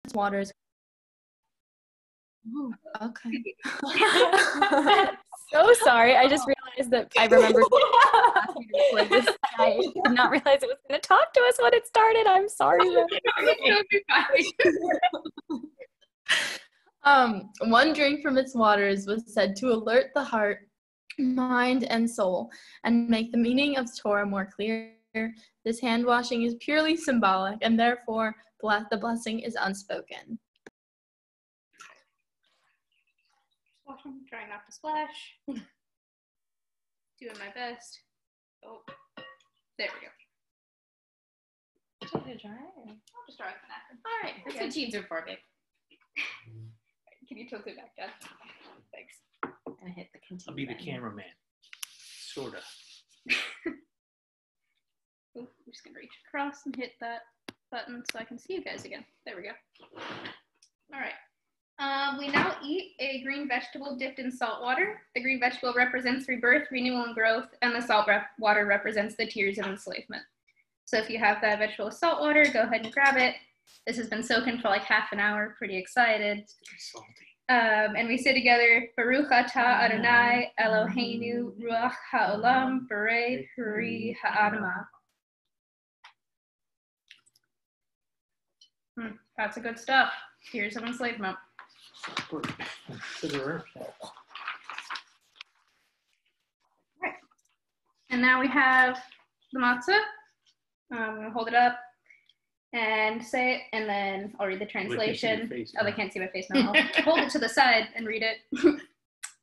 its waters. Ooh, Okay. So sorry. I just realized that I remembered this. I did not realize it was going to talk to us when it started. I'm sorry. One drink from its waters was said to alert the heart, mind, and soul, and make the meaning of Torah more clear. This hand washing is purely symbolic, and therefore the blessing is unspoken. I'm trying not to splash. Doing my best. Oh, there we go. I'll just try it for napkin. All right, that's what jeans are for, babe. Can you tilt it back down? Thanks. And hit the continue. I'll be the button. cameraman. Sorta. I'm just gonna reach across and hit that button so I can see you guys again. There we go. All right. We now eat a green vegetable dipped in salt water. The green vegetable represents rebirth, renewal, and growth, and the salt water represents the tears of enslavement. So if you have that vegetable with salt water, go ahead and grab it. This has been soaking for like half an hour. Pretty excited. Salty. And we say together, Baruch atah Adonai Eloheinu Ruach Ha'olam Borei Peri Ha'adamah. That's a good stuff. Tears of enslavement. Right. And now we have the matzah. I'm going to hold it up and say it, and then I'll read the translation. Oh, they can't see my face now. I'll hold it to the side and read it.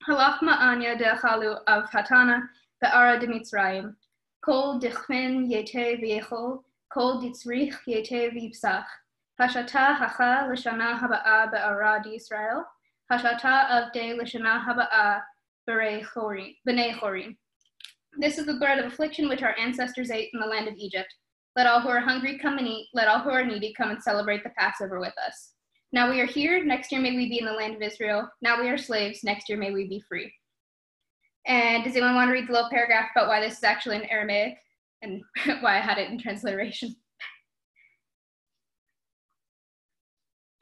Halach ma'anya de'achalu av hatana be'ara de Mitzrayim. Kol dichmin yete v'yechol, kol ditzrich yete v'yipsach. Hashata hacha l'shana haba'a be'ara d'Yisrael. Hashata avdei l'shana haba'a b'nei chorim. This is the bread of affliction which our ancestors ate in the land of Egypt. Let all who are hungry come and eat. Let all who are needy come and celebrate the Passover with us. Now we are here. Next year may we be in the land of Israel. Now we are slaves. Next year may we be free. And does anyone want to read the little paragraph about why this is actually in Aramaic and why I had it in transliteration?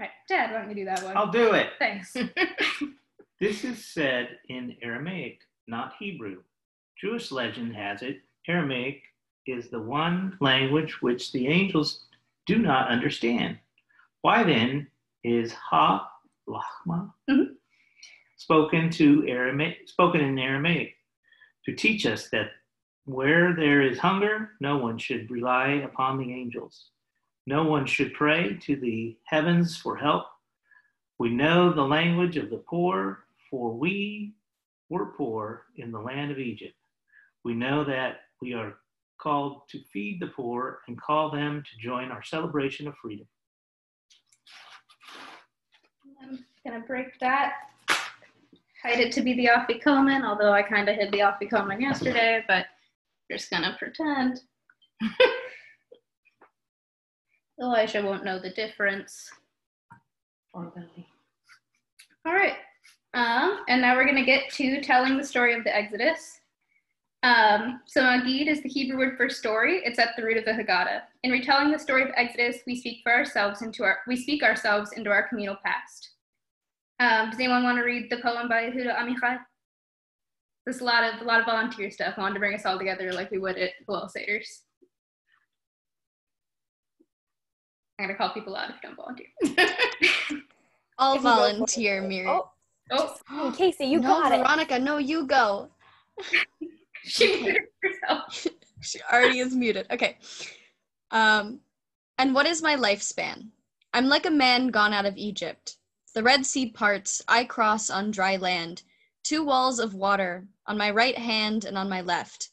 All right, Dad, why don't you do that one? I'll do it. Thanks. This is said in Aramaic, not Hebrew. Jewish legend has it, Aramaic is the one language which the angels do not understand. Why then is ha-lachma spoken in Aramaic? To teach us that where there is hunger, no one should rely upon the angels. No one should pray to the heavens for help. We know the language of the poor, for we were poor in the land of Egypt. We know that we are called to feed the poor and call them to join our celebration of freedom. I'm going to break that. Hide it to be the Afikomen, although I kind of hid the Afikomen yesterday, but I'm just going to pretend. Elijah won't know the difference. Or Billy. All right. And now we're going to get to telling the story of the Exodus. So Magid is the Hebrew word for story. It's at the root of the Haggadah. In retelling the story of Exodus, we speak ourselves into our communal past. Does anyone want to read the poem by Yehuda Amichai? There's a lot of volunteer stuff. I wanted to bring us all together like we would at Hillel Seders. I'm gonna call people out if you don't volunteer. I'll volunteer, Miriam. Oh, Casey, you no, got it. Veronica, no, you go. She muted herself. She already is muted. Okay. And what is my lifespan? I'm like a man gone out of Egypt. The Red Sea parts, I cross on dry land. 2 walls of water, on my right hand and on my left.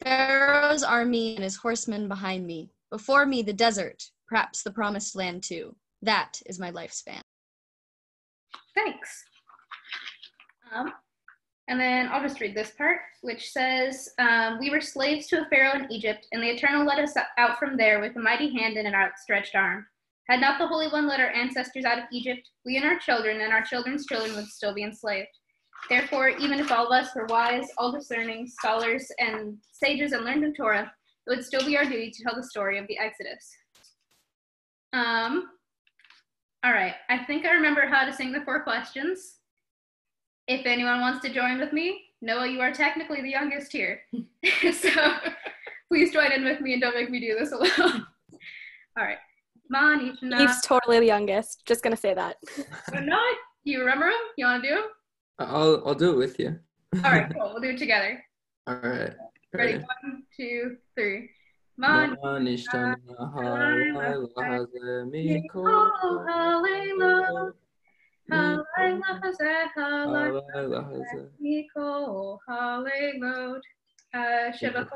Pharaoh's army and his horsemen behind me. Before me, the desert, perhaps the promised land too. That is my lifespan. Thanks. And then I'll just read this part, which says, we were slaves to a pharaoh in Egypt, and the Eternal led us out from there with a mighty hand and an outstretched arm. Had not the Holy One led our ancestors out of Egypt, we and our children and our children's children would still be enslaved. Therefore, even if all of us were wise, all discerning, scholars, and sages and learned of Torah, it would still be our duty to tell the story of the Exodus. All right, I think I remember how to sing the 4 questions. If anyone wants to join with me, Noah, you are technically the youngest here. So please join in with me and don't make me do this alone. All right. Eve's totally the youngest. Just gonna say that. No, you remember him? You want to do him? I'll do it with you. All right, cool. We'll do it together. All right. Ready? 1, 2, 3.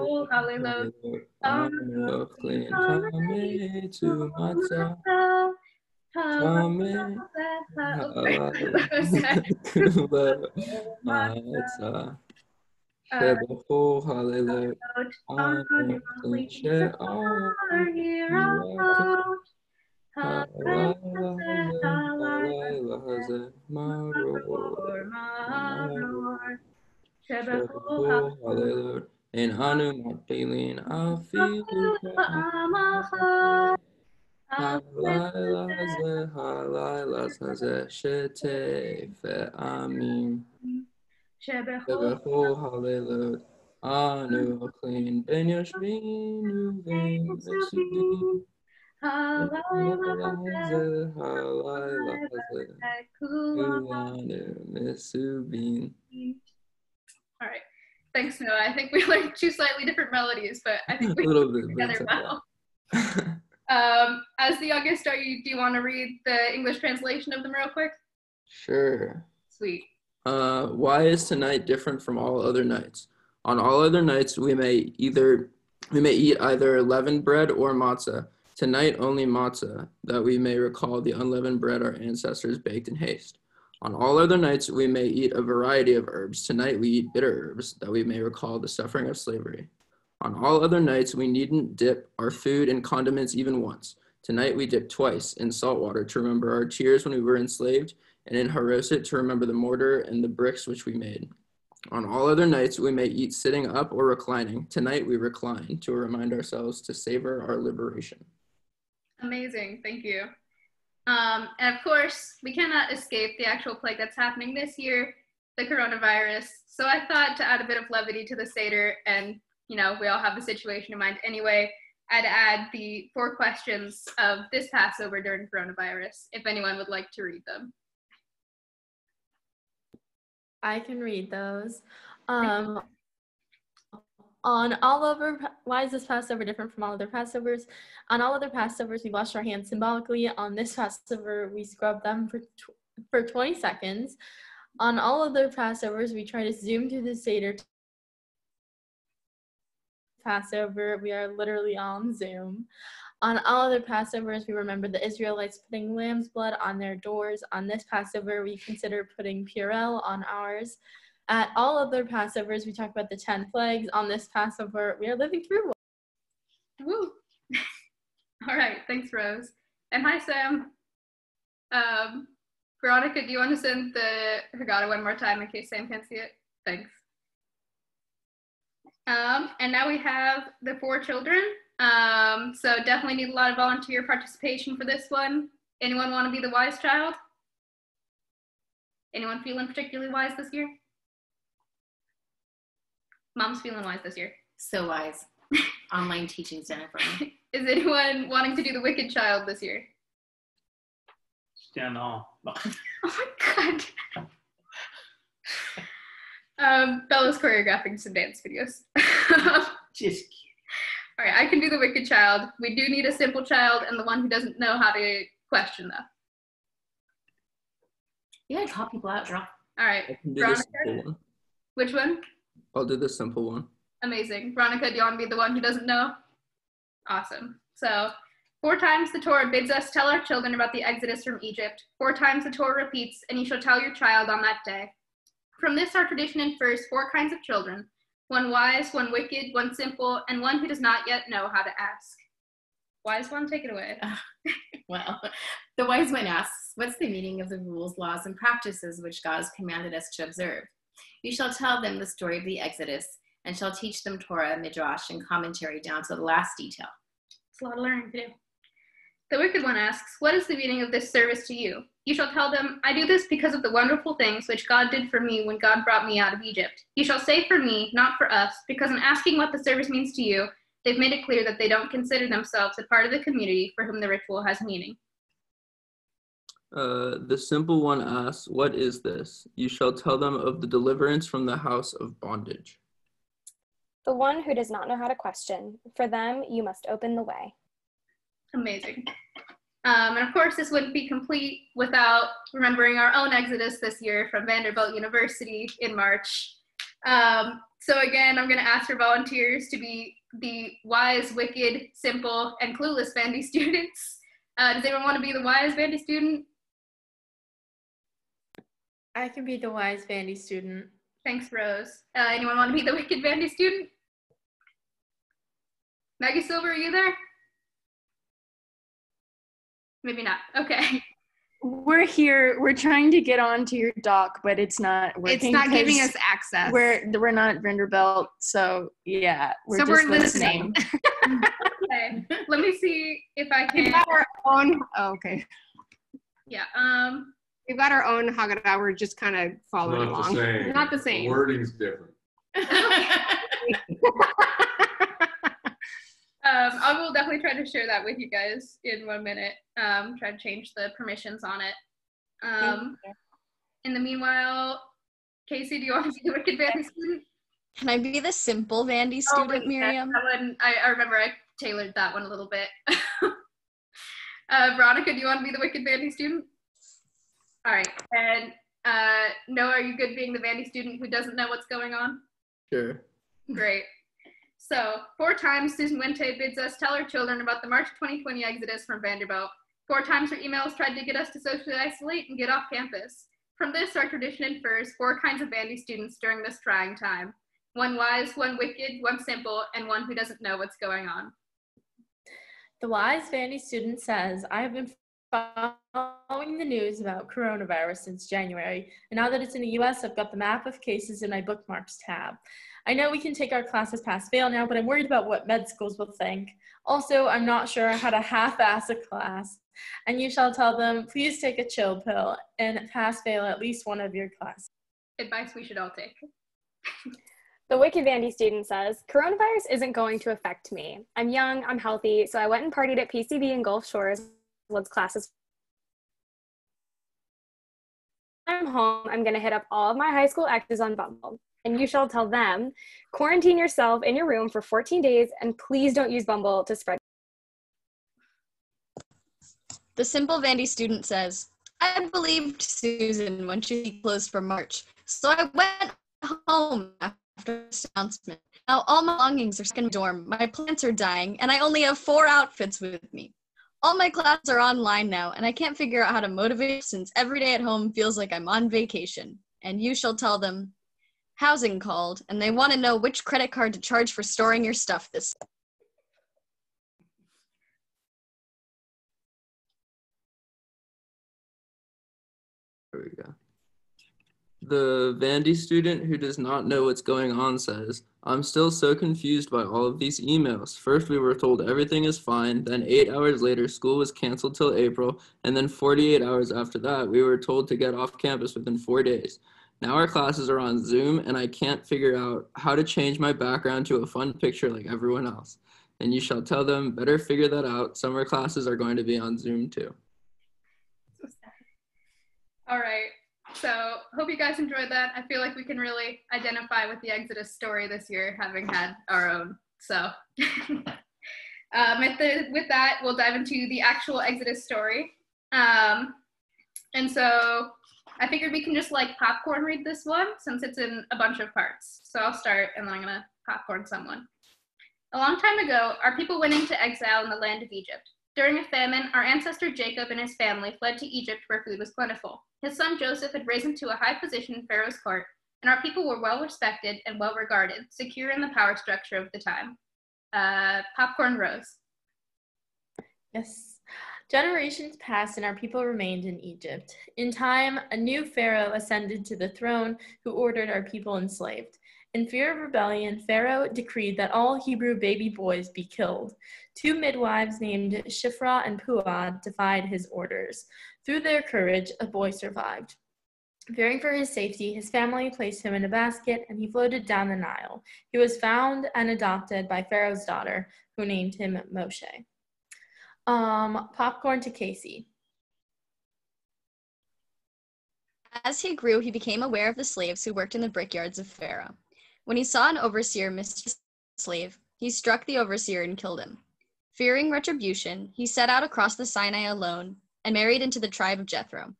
Shebeho hallelujah, hallelujah, in Anu Matilin Afilu Hallelujah, Shete Fe Amin. Shebeho hallelujah, Anu clean Ben Yoshvinu Vein Mesubin. Hallelujah, Mesubin. All right. Thanks, Noah. I think we learned 2 slightly different melodies, but I think we little bit together well. As the youngest, do you want to read the English translation of them real quick? Sure. Sweet. Why is tonight different from all other nights? On all other nights, we may eat either leavened bread or matzah. Tonight, only matzah, that we may recall the unleavened bread our ancestors baked in haste. On all other nights, we may eat a variety of herbs. Tonight, we eat bitter herbs, that we may recall the suffering of slavery. On all other nights, we needn't dip our food in condiments even once. Tonight, we dip twice in salt water to remember our tears when we were enslaved, and in haroset to remember the mortar and the bricks which we made. On all other nights, we may eat sitting up or reclining. Tonight, we recline to remind ourselves to savor our liberation. Amazing. Thank you. And of course, we cannot escape the actual plague that's happening this year, the coronavirus. So I thought to add a bit of levity to the Seder, and we all have the situation in mind anyway, I'd add the 4 questions of this Passover during coronavirus, if anyone would like to read them. I can read those. Why is this Passover different from all other Passovers? On all other Passovers, we wash our hands symbolically. On this Passover, we scrub them for 20 seconds. On all other Passovers, we try to zoom through the Seder. Passover, we are literally on Zoom. On all other Passovers, we remember the Israelites putting lamb's blood on their doors. On this Passover, we consider putting Purell on ours. At all other Passovers, we talk about the 10 plagues. On this Passover, we are living through one. Woo! All right, thanks, Rose. And hi, Sam. Veronica, do you want to send the Haggadah one more time in case Sam can't see it? Thanks. And now we have the 4 children. So definitely need a lot of volunteer participation for this one. Anyone want to be the wise child? Anyone feeling particularly wise this year? Mom's feeling wise this year. So wise. Online teaching's done it for me. Is anyone wanting to do the wicked child this year? Stand all. Oh my God. Bella's choreographing some dance videos. Just kidding. All right, I can do the wicked child. We do need a simple child and the one who doesn't know how to question though. Yeah, call people out, girl. All right, I can do Veronica. the simple one. Which one? I'll do the simple one. Amazing. Veronica, do you want to be the one who doesn't know? Awesome. So 4 times the Torah bids us tell our children about the exodus from Egypt. 4 times the Torah repeats, and you shall tell your child on that day. From this, our tradition infers 4 kinds of children: 1 wise, 1 wicked, 1 simple, and 1 who does not yet know how to ask. Wise one, take it away. Well, the wise one asks, what's the meaning of the rules, laws, and practices which God has commanded us to observe? You shall tell them the story of the Exodus, and shall teach them Torah, Midrash, and commentary down to the last detail. It's a lot of learning to do. The wicked one asks, "What is the meaning of this service to you?" You shall tell them, "I do this because of the wonderful things which God did for me when God brought me out of Egypt." You shall say, "For me, not for us," because in asking what the service means to you, they've made it clear that they don't consider themselves a part of the community for whom the ritual has meaning. The simple one asks, "What is this?" You shall tell them of the deliverance from the house of bondage. The one who does not know how to question, for them you must open the way. Amazing. And of course, this wouldn't be complete without remembering our own Exodus this year from Vanderbilt University in March. So again, I'm going to ask for volunteers to be the wise, wicked, simple, and clueless Vandy students. Does anyone want to be the wise Vandy student? I can be the wise Vandy student. Thanks, Rose. Anyone want to be the wicked Vandy student? Maggie Silver, are you there? Maybe not. Okay. We're here. We're trying to get onto your doc, but it's not working. It's not giving us access. We're not Vanderbilt, so yeah. We're listening. Okay. Let me see if I can. We've got our own. Oh, okay. Yeah. We've got our own Haggadah. We're just kind of following along. Not the same. The wording's different. I will definitely try to share that with you guys in 1 minute. Try to change the permissions on it. In the meanwhile, Casey, do you want to be the wicked Vandy student? Can I be the simple Vandy student, Miriam? That one, I remember I tailored that one a little bit. Veronica, do you want to be the wicked Vandy student? All right. And Noah, are you good being the Vandy student who doesn't know what's going on? Sure. Great. So, 4 times Susan Wente bids us tell our children about the March 2020 exodus from Vanderbilt. 4 times her emails tried to get us to socially isolate and get off campus. From this, our tradition infers 4 kinds of Vandy students during this trying time. 1 wise, 1 wicked, 1 simple, and 1 who doesn't know what's going on. The wise Vandy student says, "I have been following the news about coronavirus since January, and now that it's in the US, I've got the map of cases in my bookmarks tab. I know we can take our classes pass-fail now, but I'm worried about what med schools will think. Also, I'm not sure how to half-ass a class. And you shall tell them, please take a chill pill and pass-fail at least one of your classes." Advice we should all take. The wicked Vandy student says, "Coronavirus isn't going to affect me. I'm young, I'm healthy, so I went and partied at PCB in Gulf Shores once classes. I'm home, I'm going to hit up all of my high school exes on Bumble. And you shall tell them, quarantine yourself in your room for 14 days and please don't use Bumble to spread." The simple Vandy student says, "I believed Susan when she closed for March, so I went home after this announcement. Now all my belongings are stuck in my dorm, my plants are dying, and I only have 4 outfits with me. All my classes are online now, and I can't figure out how to motivate since every day at home feels like I'm on vacation." And you shall tell them, "Housing called, and they want to know which credit card to charge for storing your stuff this." There we go. The Vandy student who does not know what's going on says, "I'm still so confused by all of these emails. First we were told everything is fine, then 8 hours later school was canceled till April, and then 48 hours after that we were told to get off campus within 4 days. Now our classes are on Zoom and I can't figure out how to change my background to a fun picture like everyone else. And you shall tell them, better figure that out. Summer classes are going to be on Zoom too." All right. So hope you guys enjoyed that. I feel like we can really identify with the Exodus story this year, having had our own. So with that, we'll dive into the actual Exodus story. And so I figured we can just like popcorn read this one since it's in a bunch of parts. So I'll start and then I'm gonna popcorn someone. A long time ago, our people went into exile in the land of Egypt. During a famine, our ancestor Jacob and his family fled to Egypt where food was plentiful. His son Joseph had risen to a high position in Pharaoh's court, and our people were well respected and well regarded, secure in the power structure of the time. Popcorn Rose. Yes. Generations passed and our people remained in Egypt. In time, a new pharaoh ascended to the throne who ordered our people enslaved. In fear of rebellion, Pharaoh decreed that all Hebrew baby boys be killed. 2 midwives named Shiphrah and Puah defied his orders. Through their courage, a boy survived. Fearing for his safety, his family placed him in a basket, and he floated down the Nile. He was found and adopted by Pharaoh's daughter, who named him Moshe. Popcorn to Casey. As he grew, he became aware of the slaves who worked in the brickyards of Pharaoh. When he saw an overseer mistreat a slave, he struck the overseer and killed him. Fearing retribution, he set out across the Sinai alone and married into the tribe of Jethro.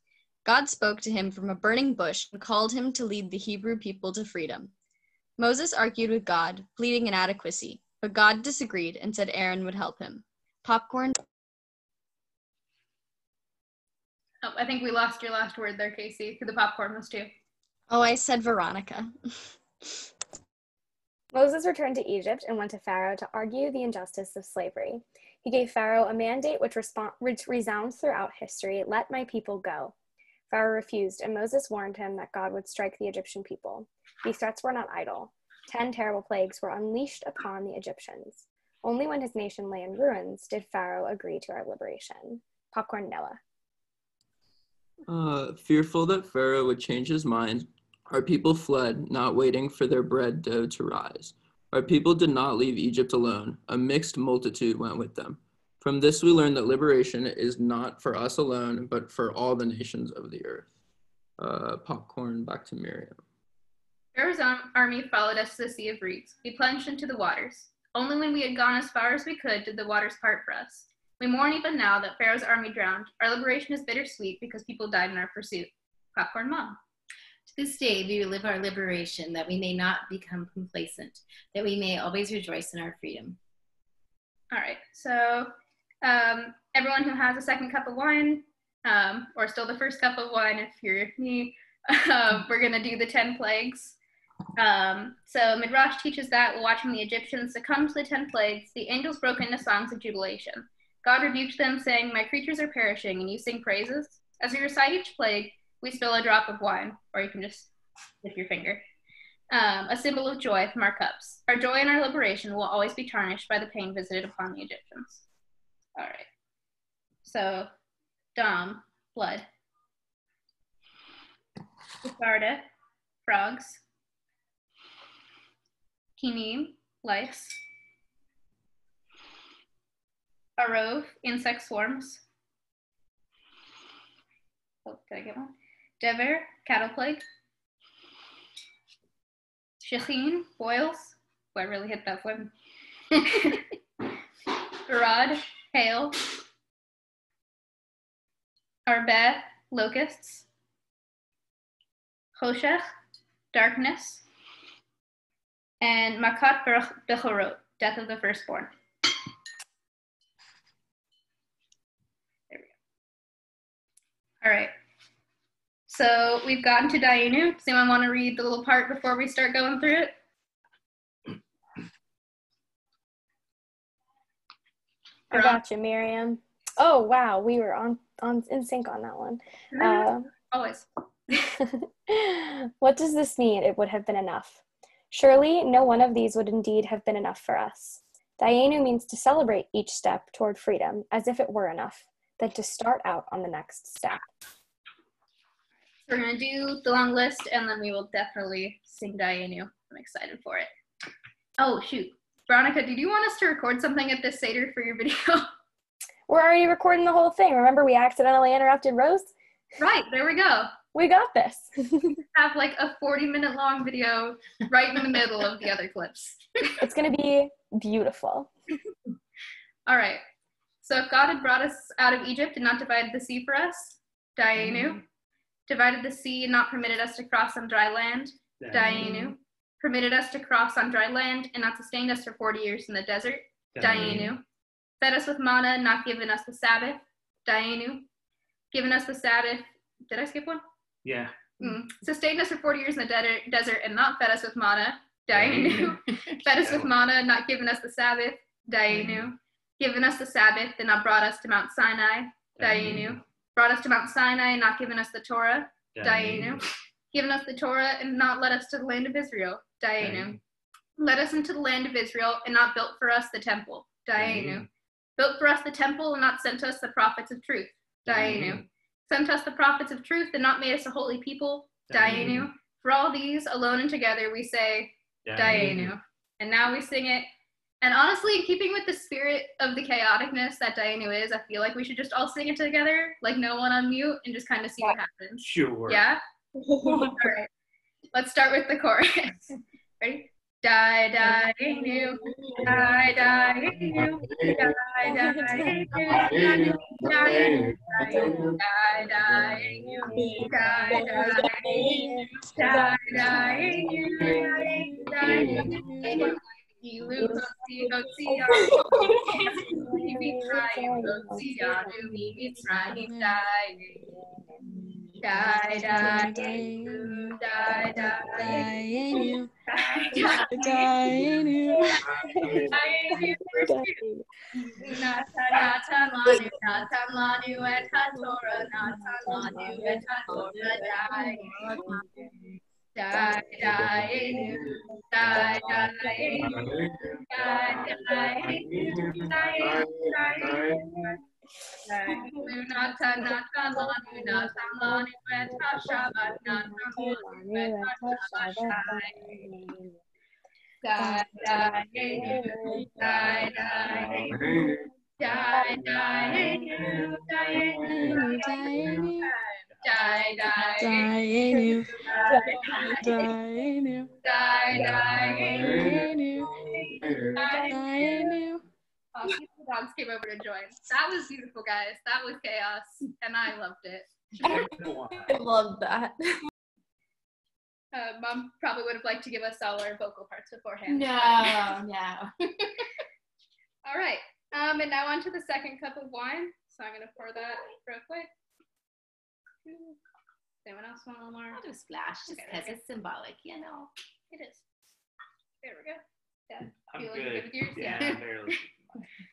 God spoke to him from a burning bush and called him to lead the Hebrew people to freedom. Moses argued with God, pleading inadequacy, but God disagreed and said Aaron would help him. Popcorn. Oh, I think we lost your last word there, Casey, who the popcorn was to. Oh, I said Veronica. Moses returned to Egypt and went to Pharaoh to argue the injustice of slavery. He gave Pharaoh a mandate which resounds throughout history: let my people go. Pharaoh refused, and Moses warned him that God would strike the Egyptian people. These threats were not idle. 10 terrible plagues were unleashed upon the Egyptians. Only when his nation lay in ruins did Pharaoh agree to our liberation. Popcorn Noah. Fearful that Pharaoh would change his mind, our people fled, not waiting for their bread dough to rise. Our people did not leave Egypt alone. A mixed multitude went with them. From this, we learn that liberation is not for us alone, but for all the nations of the earth. Popcorn, back to Miriam. Pharaoh's army followed us to the Sea of Reeds. We plunged into the waters. Only when we had gone as far as we could did the waters part for us. We mourn even now that Pharaoh's army drowned. Our liberation is bittersweet because people died in our pursuit. Popcorn Mom. To this day, we live our liberation, that we may not become complacent, that we may always rejoice in our freedom. All right, so everyone who has a second cup of wine, or still the first cup of wine if you're me, we're going to do the 10 plagues. So Midrash teaches that while watching the Egyptians succumb to the 10 plagues, the angels broke into songs of jubilation. God rebuked them, saying, "My creatures are perishing, and you sing praises." As we recite each plague, we spill a drop of wine, or you can just dip your finger. A symbol of joy from our cups. Our joy and our liberation will always be tarnished by the pain visited upon the Egyptians. All right. So, Dom, blood. Sarda, frogs. Kinim, lice. Arov, insect swarms. Oh, did I get one? Dever, cattle plague. Shechin, boils. Oh, I really hit that one. Garad, hail. Arbeh, locusts. Choshech, darkness. And Makat Bechorot, death of the firstborn. There we go. All right. So we've gotten to Dayenu. Does anyone want to read the little part before we start going through it? I got you, Miriam. Oh, wow. We were on in sync on that one. Always. What does this mean? It would have been enough. Surely no one of these would indeed have been enough for us. Dayenu means to celebrate each step toward freedom as if it were enough, then to start out on the next step. We're going to do the long list, and then we will definitely sing Dayenu. I'm excited for it. Oh, shoot. Veronica, did you want us to record something at this Seder for your video? We're already recording the whole thing. Remember we accidentally interrupted Rose? Right, there we go. We got this. Have like a 40-minute long video right in the middle of the other clips. It's going to be beautiful. All right. So if God had brought us out of Egypt and not divided the sea for us, Dayenu. Divided the sea and not permitted us to cross on dry land, Dayenu. Permitted us to cross on dry land and not sustained us for 40 years in the desert, Dayenu. Fed us with manna and not given us the Sabbath, Dayenu. Given us the Sabbath. Did I skip one? Yeah. Sustained us for 40 years in the desert and not fed us with manna, Dayenu. Fed us with manna and not given us the Sabbath, Dayenu. Given us the Sabbath and not brought us to Mount Sinai, Dayenu. Brought us to Mount Sinai and not given us the Torah, Dayenu. given us the Torah and not led us to the land of Israel. Dayenu. Led us into the land of Israel and not built for us the temple. Dayenu. Built for us the temple and not sent us the prophets of truth. Dayenu. Sent us the prophets of truth and not made us a holy people. Dayenu. For all these, alone and together, we say, Dayenu. And now we sing it. And honestly, in keeping with the spirit of the chaoticness that Dayenu is, I feel like we should just all sing it together, like no one on mute, and just kind of see what happens. Sure. Yeah? All right. Let's start with the chorus. Ready? Dayenu, Dayenu, The dogs came over to join. That was beautiful, guys. That was chaos, and I loved it. I love that. Mom probably would have liked to give us all our vocal parts beforehand. No. All right. And now on to the second cup of wine. So I'm going to pour that real quick. Anyone else want a little more? I'll do a splash just because it's symbolic, you know. It is. There we go. Yeah. I'm You good. looking good with yours? Yeah, barely.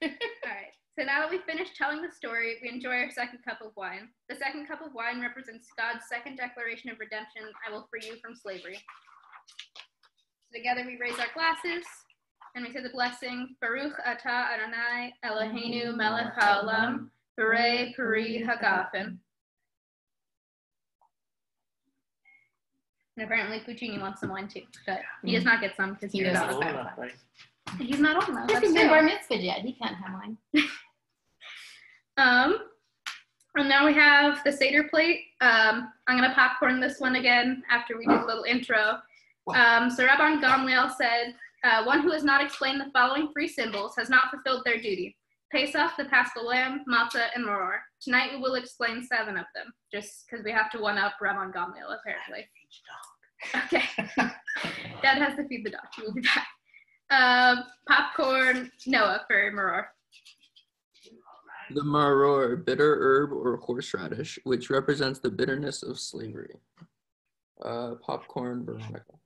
All right. So now that we've finished telling the story, we enjoy our second cup of wine. The second cup of wine represents God's second declaration of redemption. I will free you from slavery. So together we raise our glasses and we say the blessing. Baruch atah Adonai Eloheinu melech haolam Berei peri hagafen. And apparently Puccini wants some wine too, but he does not get some because he's not old enough. Right? He's not old enough. He That's hasn't been true. bar mitzvah yet. He can't have wine. And now we have the Seder plate. I'm gonna popcorn this one again after we do a little intro. So Rabban Gamliel said, one who has not explained the following three symbols has not fulfilled their duty. Pesach, the Paschal Lamb, Matzah, and Maror. Tonight we will explain 7 of them, just because we have to one-up Rabban Gamliel, apparently. Okay. Dad has to feed the dog. We'll be back. Popcorn, Noah for Maror. The maror, bitter herb or horseradish, which represents the bitterness of slavery. Popcorn, Veronica.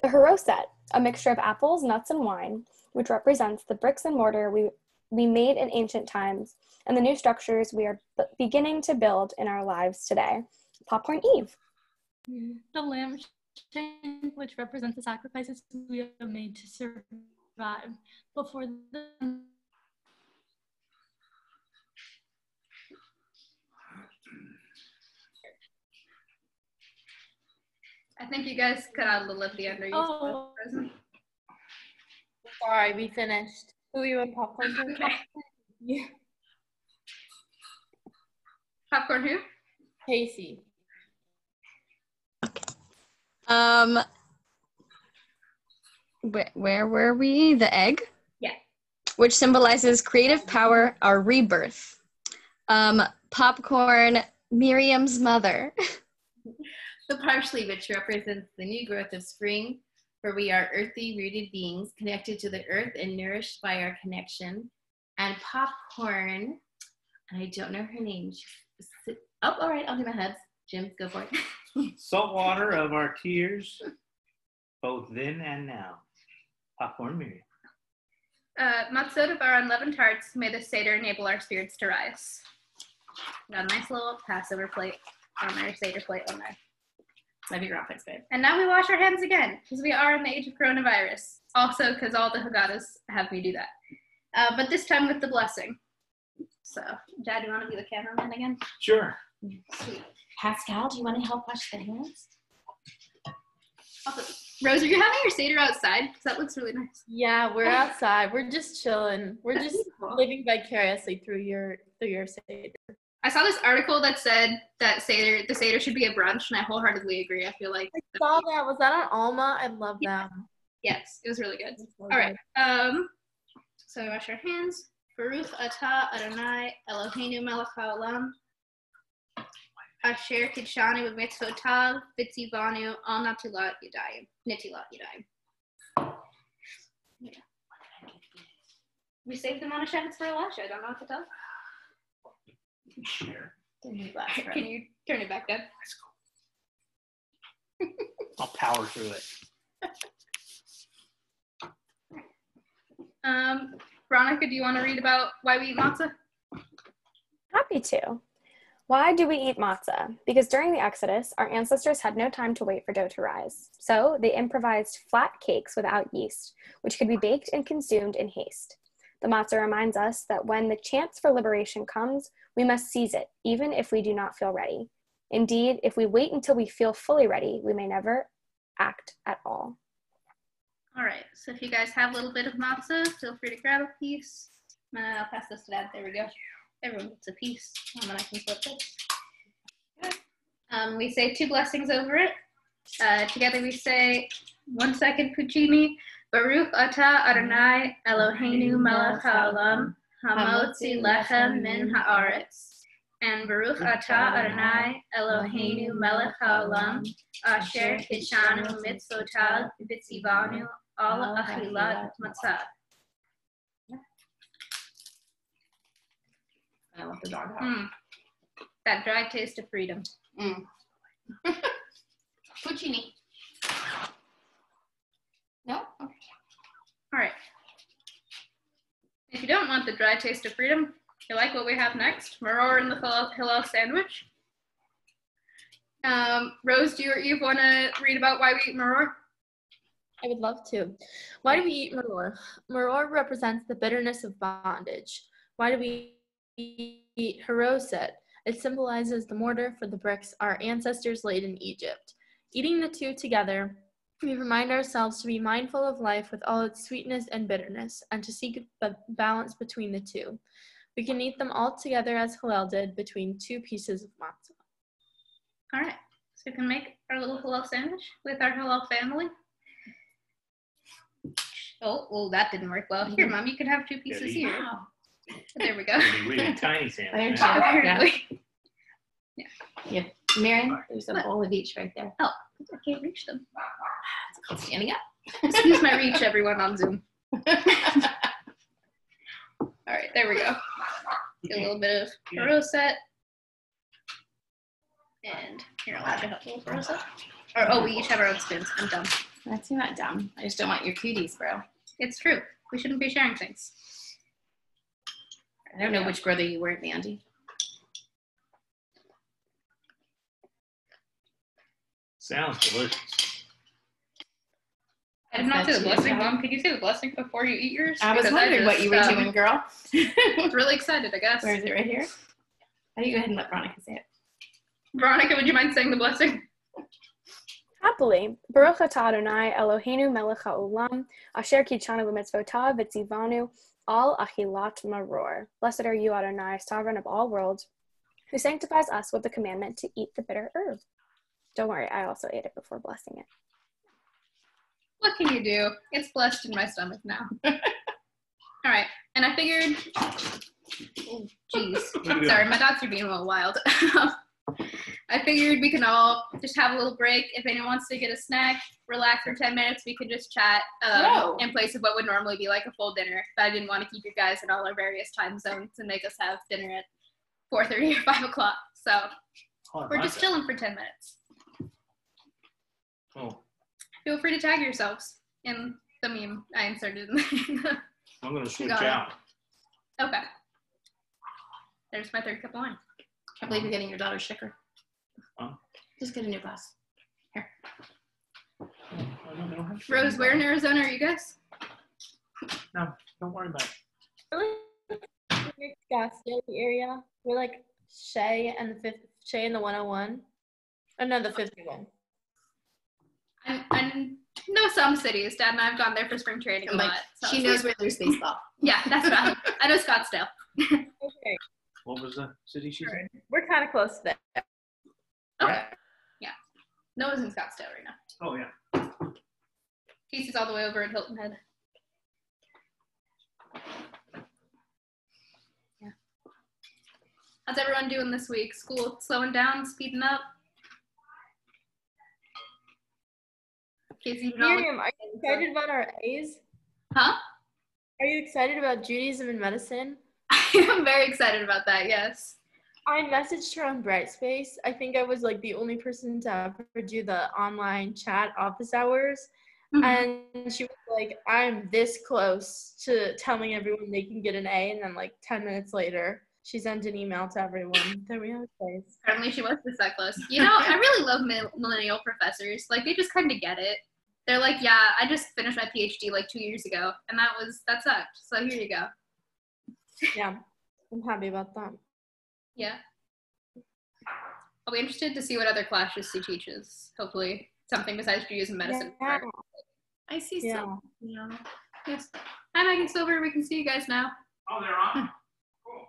The haroset, a mixture of apples, nuts, and wine, which represents the bricks and mortar we made in ancient times and the new structures we are beginning to build in our lives today. Popcorn Eve. The lamb shank, which represents the sacrifices we have made to survive before the I think you guys cut out a little at the end. Are you Oh. present? Sorry, we finished. Who you and popcorn to? Okay. Yeah. Popcorn who? Casey. Where were we? The egg? Yeah. Which symbolizes creative power, our rebirth. Popcorn, Miriam's mother. The parsley, which represents the new growth of spring, for we are earthy rooted beings connected to the earth and nourished by our connection. And popcorn, and I don't know her name. Oh, all right, I'll do my hubs. Jim, go for it. Salt water of our tears, both then and now. Popcorn, Miriam. Matzot of our unleavened hearts, may the Seder enable our spirits to rise. Got a nice little Passover plate. on their Seder plate on there. My bigger outfit's good. And now we wash our hands again, because we are in the age of coronavirus. Also, because all the Haggadahs have me do that. But this time with the blessing. So, Dad, do you want to be the cameraman again? Sure. Sweet. Pascal, do you want to help wash the hands? Also, Rose, are you having your Seder outside? Because that looks really nice. Yeah, we're outside. We're just chilling. We're just living vicariously through your Seder. I saw this article that said that the Seder should be a brunch, and I wholeheartely agree. I feel like I saw that. Was that on Alma? I love them. yes, it was really good. So All right. So we wash our hands. Baruch atah Adonai Eloheinu melech haolam asher kidshanu b'mitzvotav v'tzivanu al netilat yadayim. Yeah. We saved the Monoshevitz for Elisha. I don't know what to tell. Sure. Can you turn it back, Dad? That's cool. I'll power through it. Veronica, do you want to read about why we eat matzah? Happy to. Why do we eat matzah? Because during the Exodus, our ancestors had no time to wait for dough to rise. So they improvised flat cakes without yeast, which could be baked and consumed in haste. The matzah reminds us that when the chance for liberation comes, we must seize it, even if we do not feel ready. Indeed, if we wait until we feel fully ready, we may never act at all. All right, so if you guys have a little bit of matzah, feel free to grab a piece. I'll pass this to Dad. There we go. Everyone gets a piece, and then I can flip this. We say 2 blessings over it. Together we say, 1 second, Puccini. Baruch atah Adonai Eloheinu melech haolam hamotzi lechem min haaretz. And Baruch atah Adonai Eloheinu melech haolam asher kidshanu mitzvotav v'tzivanu al achilat matzah. I love the dog house. That dry taste of freedom. Puccini. No? Okay. All right. If you don't want the dry taste of freedom, you like what we have next? Maror and the Hillel sandwich. Rose, do you want to read about why we eat maror? I would love to. Why do we eat maror? Maror represents the bitterness of bondage. Why do we eat haroset? It symbolizes the mortar for the bricks our ancestors laid in Egypt. Eating the two together, we remind ourselves to be mindful of life with all its sweetness and bitterness, and to seek the balance between the two. We can eat them all together as Hillel did between 2 pieces of matzah. All right, so we can make our little Hillel sandwich with our Hillel family. Oh, well, that didn't work well. Here, Mom, you can have 2 pieces here. Wow. There we go. Really tiny sandwich. Apparently. Yeah. Miriam, there's a bowl of each right there. Oh, I can't reach them. It's called standing up. Excuse my reach, everyone on Zoom. All right, there we go. Get a little bit of haroset. And you're allowed to have a little haroset. Or, we each have our own spoons. I'm dumb. That's not dumb. I just don't want your cuties, bro. It's true. We shouldn't be sharing things. I don't know which brother you were, Mandy. Sounds delicious. I did not say the blessing, Mom. Could you say the blessing before you eat yours? I was wondering what you were doing, girl. I was really excited, I guess. Where is it? Right here? Why don't you go ahead and let Veronica say it? Veronica, would you mind saying the blessing? Happily, Baruch atah Adonai Eloheinu melech haolam asher kidshanu b'mitzvotav v'tzivanu al achilat maror. Blessed are you, Adonai, sovereign of all worlds, who sanctifies us with the commandment to eat the bitter herb. Don't worry, I also ate it before blessing it. What can you do? It's blessed in my stomach now. All right, and I figured, oh, geez, sorry, my dogs are being a little wild. I figured we can all just have a little break. If anyone wants to get a snack, relax for 10 minutes, we could just chat in place of what would normally be like a full dinner. But I didn't want to keep you guys in all our various time zones and make us have dinner at 4:30 or 5 o'clock. So we're just chilling for 10 minutes. Oh. Feel free to tag yourselves in the meme I inserted in the I'm going to switch out. Okay. There's my 3rd cup of wine. Can't believe you're getting your daughter sugar. Just get a new glass. Here. Rose, where in Arizona are you guys? No, don't worry about it. Really? Scottsdale area. We're like Shea and the 101. Oh no, the 51. I know some cities. Dad and I have gone there for spring training a lot. So She knows where there's baseball. Yeah, that's right. I know Scottsdale. Okay. What was the city she said? We're kind of close to there. Okay. Yeah. Noah's in Scottsdale right now. Oh, yeah. Casey's all the way over at Hilton Head. Yeah. How's everyone doing this week? School slowing down, speeding up? Casey, Miriam, are you excited about our A's? Huh? Are you excited about Judaism and medicine? I'm very excited about that, yes. I messaged her on Brightspace. I think I was like the only person to ever do the online chat office hours. And she was like, I'm this close to telling everyone they can get an A. And then like 10 minutes later, she sent an email to everyone that we have a place. Apparently she was this that close. You know, I really love millennial professors. Like, they just kind of get it. They're like, yeah, I just finished my PhD like 2 years ago. And that sucked. So here you go. Yeah, I'm happy about that. Yeah. I'll be interested to see what other classes she teaches. Hopefully something besides Judaism and medicine. Yeah. I see some. Yeah. Yes. Hi, Megan Silver. We can see you guys now. Oh, they're on? Cool.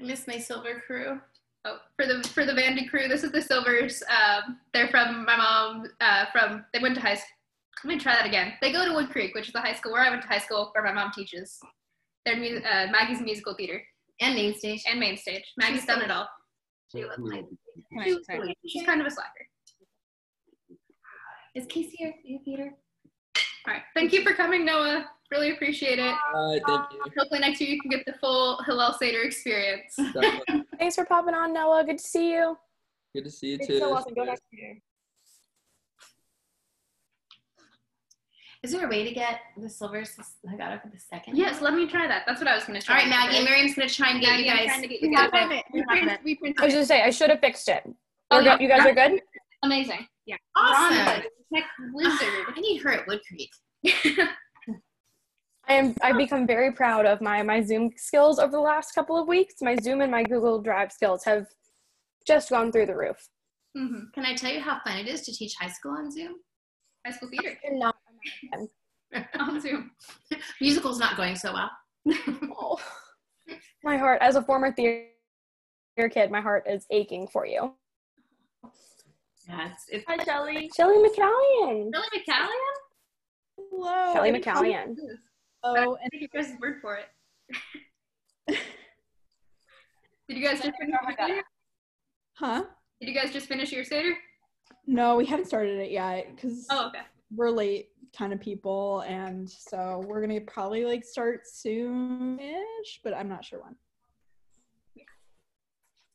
I miss my silver crew. Oh, for the Vandy crew, this is the Silvers. They're from my mom. They went to high school. Let me try that again. They go to Wood Creek, which is the high school where I went to high school, where my mom teaches. They're Maggie's musical theater. And main stage. And main stage. Maggie's done it all. She's kind of a slacker. Is Casey here? Are you Peter? All right. Thank you for coming, Noah. Really appreciate it. Thank you. Hopefully next year you can get the full Hillel Seder experience. Definitely. Thanks for popping on, Noah. Good to see you. Good to see you It's too. so awesome. Go next year. Is there a way to get the silvers I got it for the second? Yes, let me try that. That's what I was going to try. All right, Maggie. Miriam's going to try and get you guys. We have it. We I printed was it. just say I should have fixed it. Oh, We're good. You guys are good? Amazing. Yeah. Awesome. Tech wizard. I need her at Wood Creek. I've become very proud of my Zoom skills over the last couple of weeks. My Zoom and my Google Drive skills have just gone through the roof. Mm-hmm. Can I tell you how fun it is to teach high school on Zoom? High school theater. Not On Zoom. Musical's not going so well. oh. My heart, as a former theater kid, my heart is aching for you. Yeah, it's Hi, Shelly. Shelly McCallion. Really, McCallion? Hello. Shelly McCallion. Oh, I think you guys' word for it. Did you guys just finish your Seder? huh? Did you guys just finish your Seder? No, we haven't started it yet because Oh, okay. we're late kind of people, and so we're gonna probably like start soon-ish, but I'm not sure when.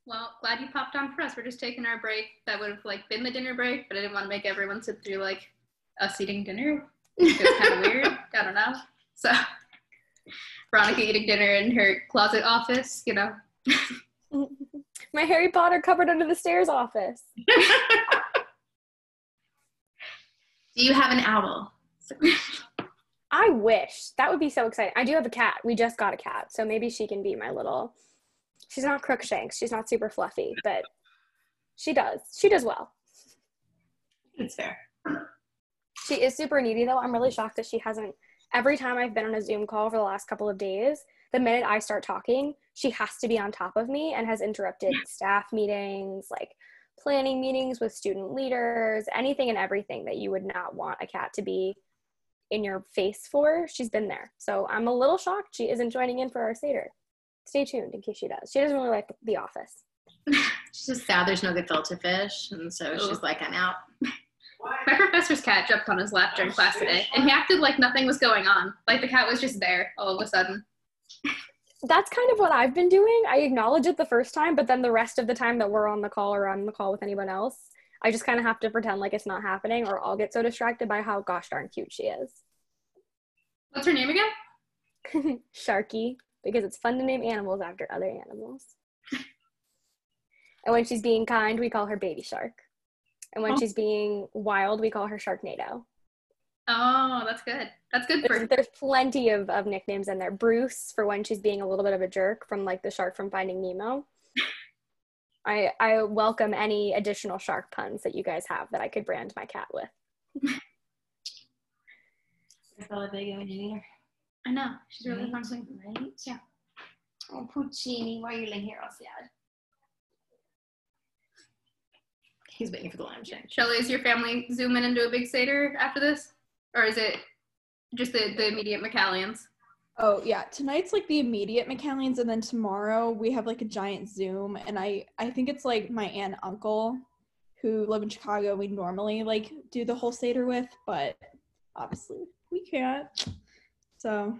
Well, glad you popped on for us. We're just taking our break. That would have like been the dinner break, but I didn't want to make everyone sit through like us eating dinner. It was kind of weird. I don't know. So Veronica eating dinner in her closet office, you know. My Harry Potter cupboard under the stairs office. Do you have an owl? I wish. That would be so exciting. I do have a cat. We just got a cat, so maybe she can be my little... She's not Crookshanks. She's not super fluffy, but she does. She does well. It's fair. She is super needy, though. I'm really shocked that she hasn't... Every time I've been on a Zoom call for the last couple of days, the minute I start talking, she has to be on top of me and has interrupted staff meetings, like planning meetings with student leaders, anything and everything that you would not want a cat to be in your face for. She's been there. So I'm a little shocked she isn't joining in for our Seder. Stay tuned in case she does. She doesn't really like The Office. She's just sad there's no gefilte fish, and so she's like, I'm out. My professor's cat jumped on his lap during class today, and he acted like nothing was going on. Like the cat was just there all of a sudden. That's kind of what I've been doing. I acknowledge it the first time, but then the rest of the time that we're on the call or on the call with anyone else, I just kind of have to pretend like it's not happening, or I'll get so distracted by how gosh darn cute she is. What's her name again? Sharky, because it's fun to name animals after other animals. And when she's being kind, we call her Baby Shark. And when she's being wild, we call her Sharknado. Oh, that's good. That's good for There's plenty of nicknames in there. Bruce, for when she's being a little bit of a jerk, from like the shark from Finding Nemo. I welcome any additional shark puns that you guys have that I could brand my cat with. That's all a big engineer. I know. She's really fun. Right? Yeah. Oh, Puccini, why are you laying here all sad? He's waiting for the lamb shank. Shelly, is your family zooming into a big Seder after this? Or is it just the immediate McCallions? Oh yeah, tonight's like the immediate McCallions, and then tomorrow we have like a giant Zoom, and I think it's like my aunt and uncle who live in Chicago we normally like do the whole Seder with, but obviously we can't. So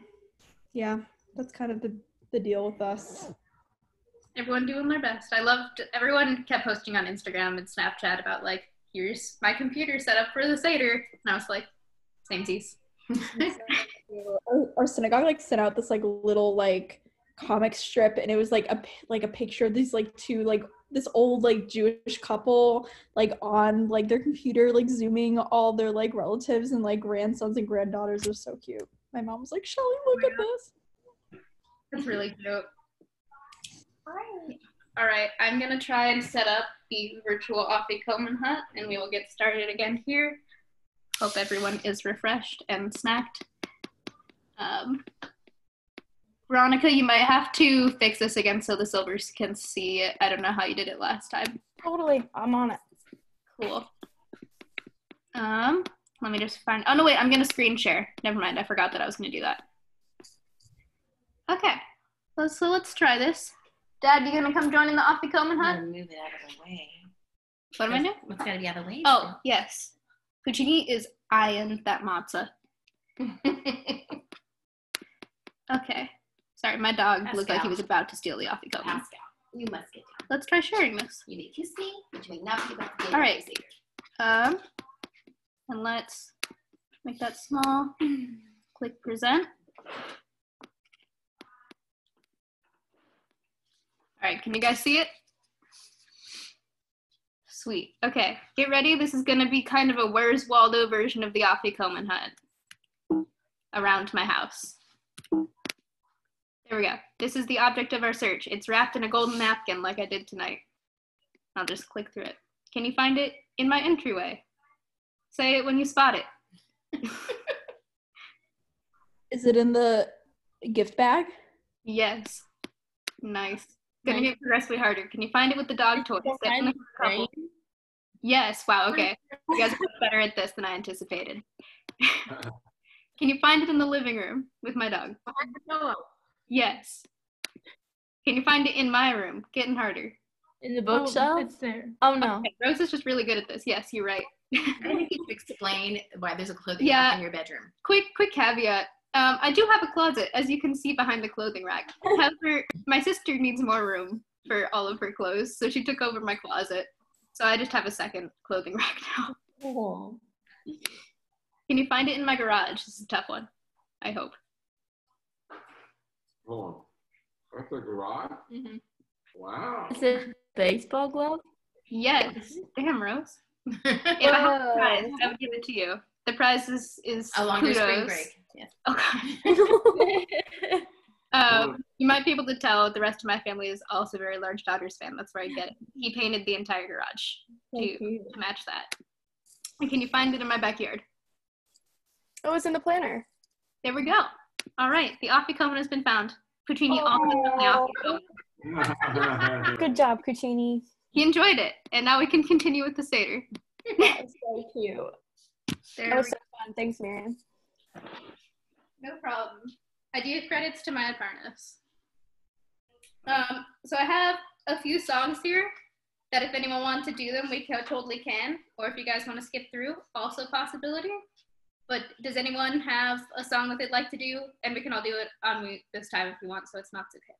yeah, that's kind of the deal with us. Everyone doing their best. I loved, everyone kept posting on Instagram and Snapchat about like, here's my computer set up for the Seder. And I was like, samesies. Our synagogue like sent out this like little like comic strip, and it was like a picture of these like two like this old like Jewish couple like on like their computer like zooming all their like relatives and like grandsons and granddaughters. It was so cute. My mom was like, Shelly, look at this. That's really cute. All right, I'm gonna try and set up the virtual Afikoman hut, and we will get started again here. Hope everyone is refreshed and snacked. Veronica, you might have to fix this again so the Silvers can see it. I don't know how you did it last time. Totally, I'm on it. Cool. Let me just find, oh no, wait, I'm gonna screen share. Never mind, I forgot that I was gonna do that. Okay, so let's try this. Dad, you gonna come join in the Afikoman hut? Move it out of the way. What am I doing? What's gotta be out of the way? Oh, yes. Puccini is eyeing that matzah. Okay. Sorry, my dog looked like he was about to steal the Afikoman. Pascal, you must get down. Let's try sharing this. You may kiss me, but you may not be about to get All right. Seder. And let's make that small. Click present. All right, can you guys see it? Sweet. Okay, get ready. This is gonna be kind of a Where's Waldo version of the Afikoman hut around my house. There we go. This is the object of our search. It's wrapped in a golden napkin like I did tonight. I'll just click through it. Can you find it in my entryway? Say it when you spot it. Is it in the gift bag? Yes. Nice. Gonna get progressively harder. Can you find it with the dog toy? Yes. Wow. Okay. You guys are much better at this than I anticipated. Can you find it in the living room with my dog? Yes. Can you find it in my room? Getting harder. In the bookshelf? It's there. Oh no. Okay, Rose is just really good at this. Yes, you're right. I think you should explain why there's a clothing rack in your bedroom. Quick caveat. I do have a closet, as you can see behind the clothing rack. However, my sister needs more room for all of her clothes, so she took over my closet. So I just have a second clothing rack now. Oh. Can you find it in my garage? This is a tough one. I hope. Oh, that's a garage? Mm-hmm. Wow. Is it a baseball glove? Yes. Damn, Rose. If I had the prize, I would give it to you. The prize is A longer spring kudos. break. Yes. Okay. You might be able to tell the rest of my family is also a very large Dodgers fan. That's where I get it. He painted the entire garage to match that. And can you find it in my backyard? Oh, it's in the planner. There we go. All right, the Afikoman has been found. Puccini also found the Afikoman. Good job, Cucini. He enjoyed it, and now we can continue with the Seder. That's so cute. That was so fun. Thanks, Miriam. No problem. I do give credits to my apprentice. So I have a few songs here that if anyone wants to do them, we totally can. Or if you guys want to skip through, also a possibility. But does anyone have a song that they'd like to do? And we can all do it on mute this time if you want, so it's not so chaotic.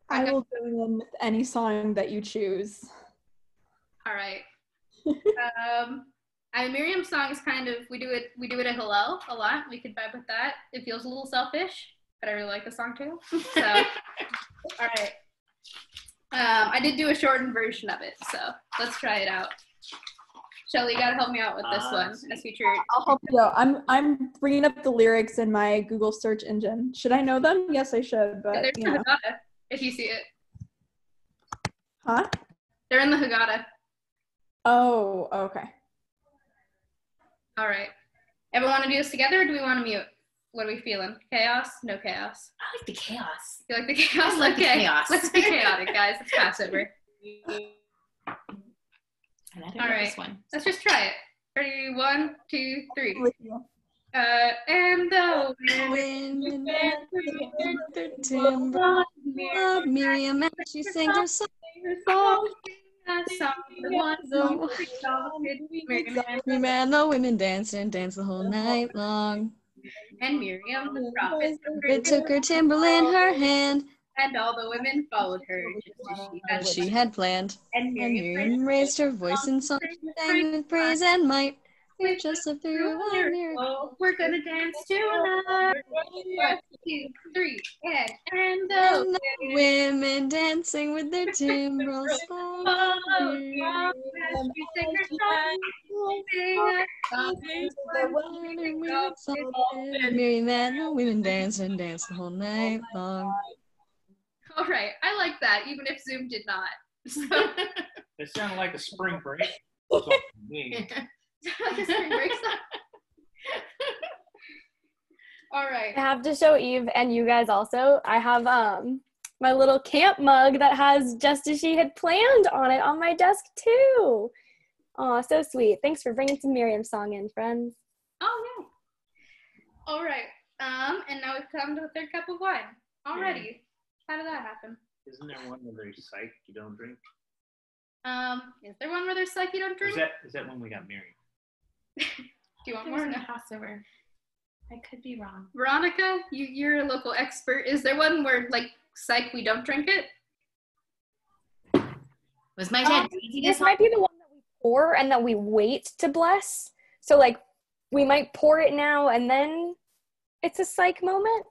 I will go in with any song that you choose. All right. Miriam's song is kind of, we do it at Hillel a lot. We could vibe with that. It feels a little selfish, but I really like the song too. So, all right. I did do a shortened version of it, so let's try it out. Shelly, you gotta help me out with this one as featured. I'll help you out. I'm bringing up the lyrics in my Google search engine. Should I know them? Yes, I should, but There's you the know. Haggadah, if you see it. Huh? They're in the Haggadah. Oh, okay. All right. Everyone want to do this together, or do we want to mute? What are we feeling? Chaos? No chaos. I like the chaos. You like the chaos? I like the chaos. Let's be chaotic, guys. It's Passover. All right. This one. Let's just try it. Ready? 1, 2, 3. And the Wind their timber, Miriam Mars, she sang her song. We ran the women danced and danced the whole night long. And Miriam the prophet Took her timbrel in her hand, and all the women followed her just as she had planned. And Miriam raised her voice in song, sang with praise and might. We just lived through a miracle. We're gonna dance tonight. 1, 2, 3, and the women dancing with their timbrels. Miriam and the women danced and danced the whole night long. All right, I like that, even if Zoom did not. So, It sounded like a spring break. like a spring break song. All right. I have to show Eve and you guys also. I have my little camp mug that has Just As She Had Planned on it on my desk too. Aw, so sweet. Thanks for bringing some Miriam song in, friends. Oh, yeah. All right. And now we've come to the third cup of wine. Already. How did that happen? Isn't there one where there's psych you don't drink? Is there one where there's psych you don't drink? Is that when we got married? Do you want More more? in the Passover. I could be wrong. Veronica, you're a local expert. Is there one where, like, psych, we don't drink it? Was my dad crazy This might be the one that we pour and that we wait to bless. So, like, we might pour it now and then it's a psych moment.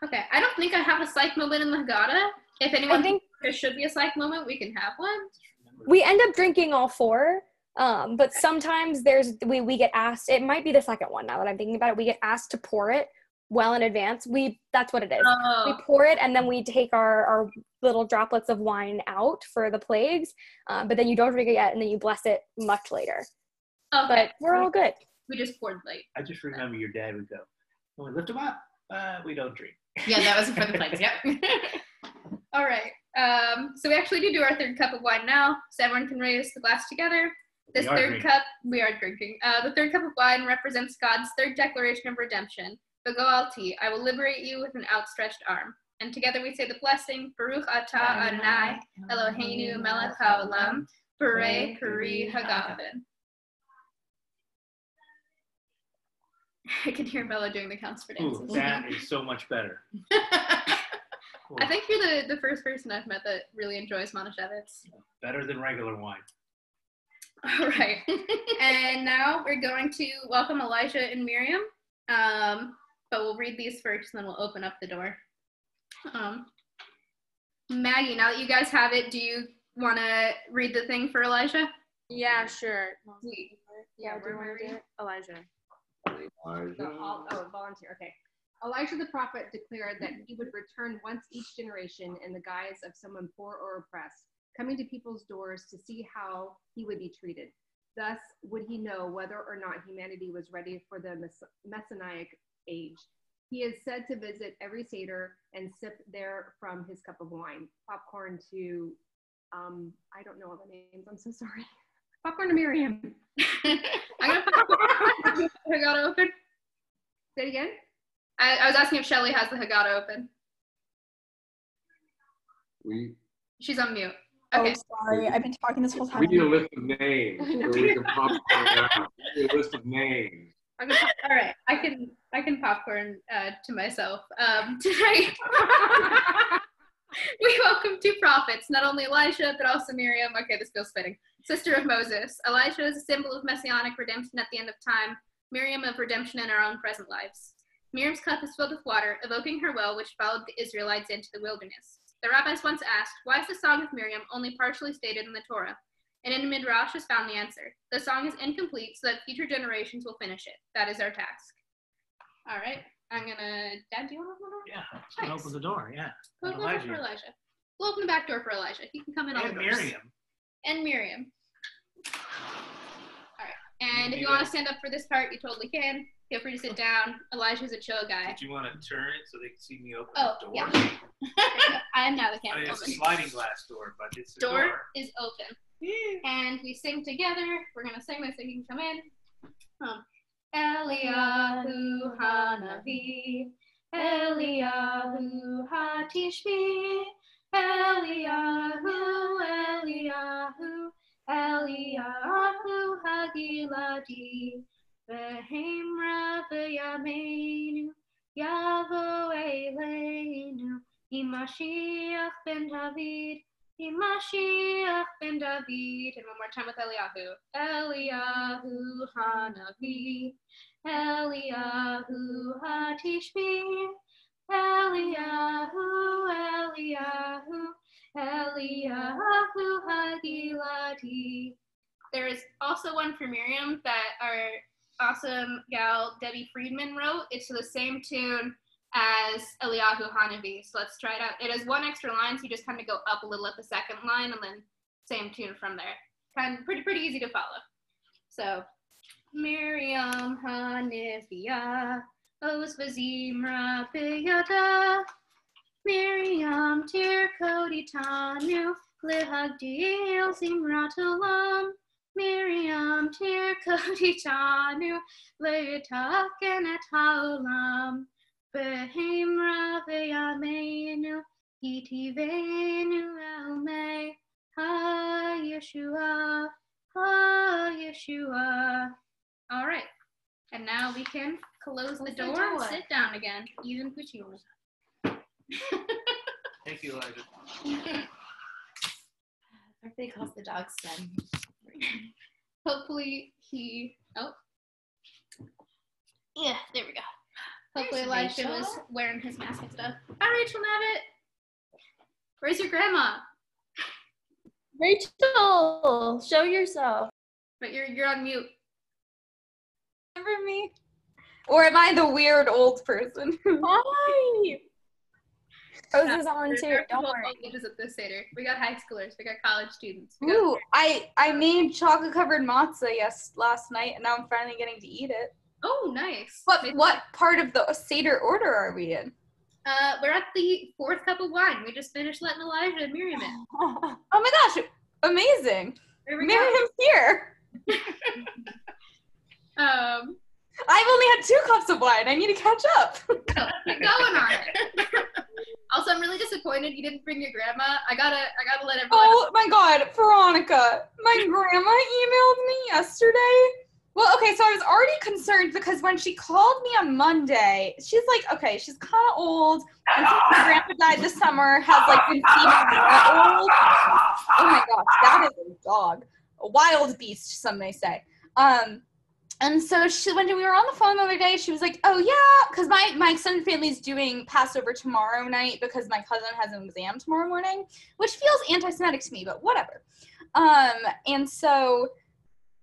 Okay, I don't think I have a psych moment in the Haggadah. If anyone I think thinks there should be a psych moment, we can have one. we end up drinking all 4. But sometimes we get asked, it might be the second one now that I'm thinking about it, we get asked to pour it well in advance. That's what it is. Oh. We pour it and then we take our little droplets of wine out for the plagues, but then you don't drink it yet and then you bless it much later. Okay. But we're all good. We just poured late. I just remember your dad would go, when we lift them up, we don't drink. Yeah, that was for the plagues. Yep. All right. So we actually do our third cup of wine now, so everyone can raise the glass together. This third cup, we are drinking. The third cup of wine represents God's third declaration of redemption. V'go'alti, I will liberate you with an outstretched arm. And together we say the blessing, Baruch atah Adonai, Eloheinu melech haolam, Borei peri hagafen. I can hear Bella doing the counts for dances. Ooh, that is so much better. I think you're the first person I've met that really enjoys Manischewitz. Better than regular wine. All right. And now we're going to welcome Elijah and Miriam. But we'll read these first, and then we'll open up the door. Maggie, now that you guys have it, do you want to read the thing for Elijah? Yeah, sure. Sweet. Yeah, where want to do it? Elijah. Volunteer. Okay. Elijah the prophet declared that he would return once each generation in the guise of someone poor or oppressed, coming to people's doors to see how he would be treated. Thus would he know whether or not humanity was ready for the messianic age. He is said to visit every Seder and sip there from his cup of wine. Popcorn to, I don't know all the names, I'm so sorry. Popcorn to Miriam. I'm going to popcorn. Haggadah open? Say it again? I was asking if Shelly has the Haggadah open. She's on mute. Okay. Oh, sorry. I've been talking this whole time. We need a list of names so we can popcorn out. We need a list of names. All right, I can popcorn to myself. Tonight, we welcome 2 prophets, not only Elijah, but also Miriam. Okay, this feels fitting. Sister of Moses. Elijah is a symbol of messianic redemption at the end of time. Miriam of redemption in our own present lives. Miriam's cup is filled with water, evoking her well, which followed the Israelites into the wilderness. The rabbis once asked, why is the song of Miriam only partially stated in the Torah? And in Midrash has found the answer. The song is incomplete so that future generations will finish it. That is our task. All right. I'm gonna, Dad, do you want to open the door? Yeah, it's gonna open the door, yeah. We'll open the door for Elijah. We'll open the back door for Elijah. He can come in all And the doors. Miriam. And Miriam. All right. And if you want to stand up for this part, you totally can. Feel free to sit down. Elijah's a chill guy. Do you want to turn it so they can see me open Oh, the door? yeah. I am now the I camera. mean, it's a Open. sliding glass door, but it's a door. Door is open. And we sing together. We're going to sing this so you can come in. Eliyahu Hanavi, Eliyahu Hatishbi, Eliyahu, Eliyahu, Eliyahu Hagiladi, Behemra V'yameinu, Yavo Eleinu, Imashiach ben David, Imashiach ben David. And one more time with Eliyahu. Eliyahu Hanavi, Eliyahu Hatishbi, Eliyahu, Eliyahu, Eliyahu Hagiladi. There is also one for Miriam that our awesome gal Debbie Friedman wrote. It's to the same tune as Eliyahu Hanavi. So let's try it out. It has one extra line, so you just kind of go up a little at the second line and then same tune from there. Kind of pretty easy to follow. So Miriam Hanivia, Oz Vazimra Biyada, Miriam Tir Koditanu, Lihagdil Zimratalam, Miriam Tir Koditanu, Litaken et Haolam, Behemra V'yameinu, Itivenu Elmei, Ha Yeshua, Ha Yeshua. All right, and now we can close the door and sit down again, even Puccino. Thank you, Elijah. Birthday calls the dog son. Hopefully he, yeah, there we go. Hopefully Elijah was wearing his mask and stuff. Hi, Rachel Navitt. Where's your grandma? Rachel, show yourself. But you're on mute. Remember me? Or am I the weird old person? Hi. Rose is on too. There are Don't people worry. of all ages at this Seder. We got high schoolers. We got college students. Ooh, I made chocolate covered matzah last night, and now I'm finally getting to eat it. Oh, nice. What part of the Seder order are we in? We're at the 4th cup of wine. We just finished letting Elijah and Miriam in. Oh my gosh, amazing. There we Miriam's here. I've only had 2 cups of wine. I need to catch up. Keep going on it. Also, I'm really disappointed you didn't bring your grandma. I gotta let everyone. Oh my God, Veronica, my grandma emailed me yesterday. Well, okay, so I was already concerned because when she called me on Monday, she's like, okay, she's kind of old, and since my grandpa died this summer, has like been feeling more old. Oh my gosh, that is a dog, a wild beast, some may say. And so when we were on the phone the other day, she was like, oh yeah, because my extended family's doing Passover tomorrow night because my cousin has an exam tomorrow morning, which feels anti-Semitic to me, but whatever. And so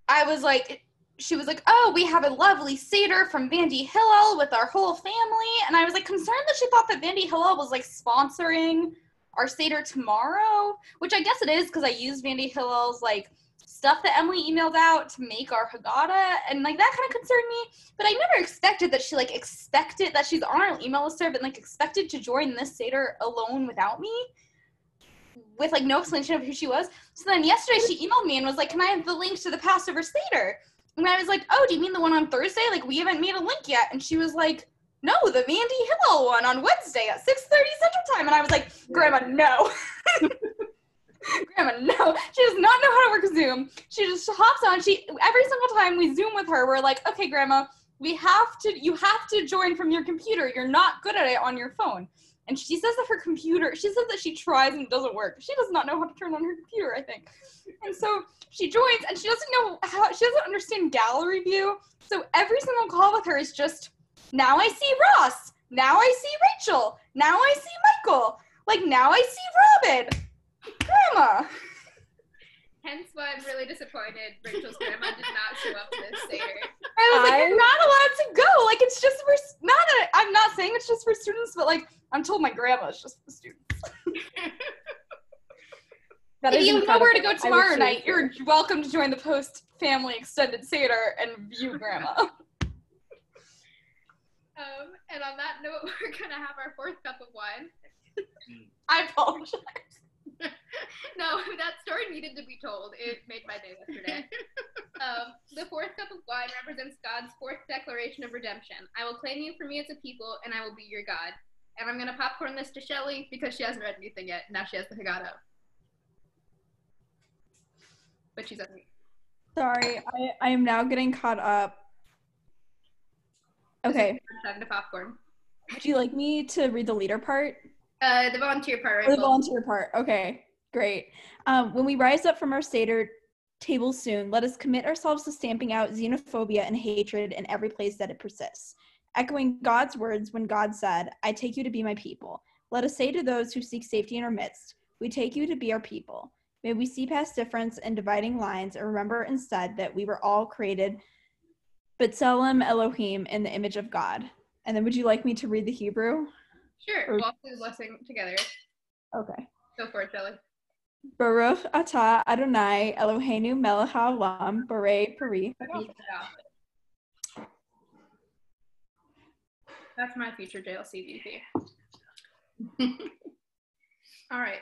I was like, she was like, oh, we have a lovely Seder from Vandy Hillel with our whole family. And I was like concerned that she thought that Vandy Hillel was like sponsoring our Seder tomorrow, which I guess it is because I used Vandy Hillel's like stuff that Emily emailed out to make our Haggadah, and like that kind of concerned me. But I never expected that she like expected that she's on our email list and like expected to join this Seder alone without me, with like no explanation of who she was. So then yesterday she emailed me and was like, can I have the link to the Passover Seder? And I was like, oh, do you mean the one on Thursday? Like, we haven't made a link yet. And she was like, no, the Vandy Hillel one on Wednesday at 6:30 Central Time. And I was like, Grandma, no. Grandma, no. She does not know how to work Zoom. She just hops on. Every single time we Zoom with her, we're like, okay, Grandma, you have to join from your computer. You're not good at it on your phone. And she says that she says that she tries and it doesn't work. She does not know how to turn on her computer, I think. And so she joins and she doesn't understand gallery view. So every single call with her is just, now I see Ross. Now I see Rachel. Now I see Michael. Like, now I see Robin. Grandma. Hence why I'm really disappointed Rachel's grandma did not show up to this Seder. I was like, you're not allowed to go. Like, it's just for, I'm not saying it's just for students, but like, I'm told my grandma is just for students. If you know where to go tomorrow night, you're welcome to join the post-family extended Seder and view grandma. And on that note, we're going to have our 4th cup of wine. I apologize. No, that story needed to be told. It made my day yesterday. The 4th cup of wine represents God's 4th declaration of redemption. I will claim you for me as a people, and I will be your God. And I'm going to popcorn this to Shelly because she hasn't read anything yet. Now she has the Haggadah. But she's on me. Sorry, I am now getting caught up. Okay. Time to popcorn. Would you like me to read the leader part? The volunteer part, right? The volunteer part. Okay, great. When we rise up from our Seder table soon, let us commit ourselves to stamping out xenophobia and hatred in every place that it persists. Echoing God's words when God said, I take you to be my people. Let us say to those who seek safety in our midst, we take you to be our people. May we see past difference and dividing lines and remember instead that we were all created B'Tselem Elohim in the image of God. And then would you like me to read the Hebrew? Sure, we'll do the blessing together. Okay. Go for it, Shelly. Baruch atah Adonai Eloheinu melech haolam borei pari. That's my future JLC VP. All right.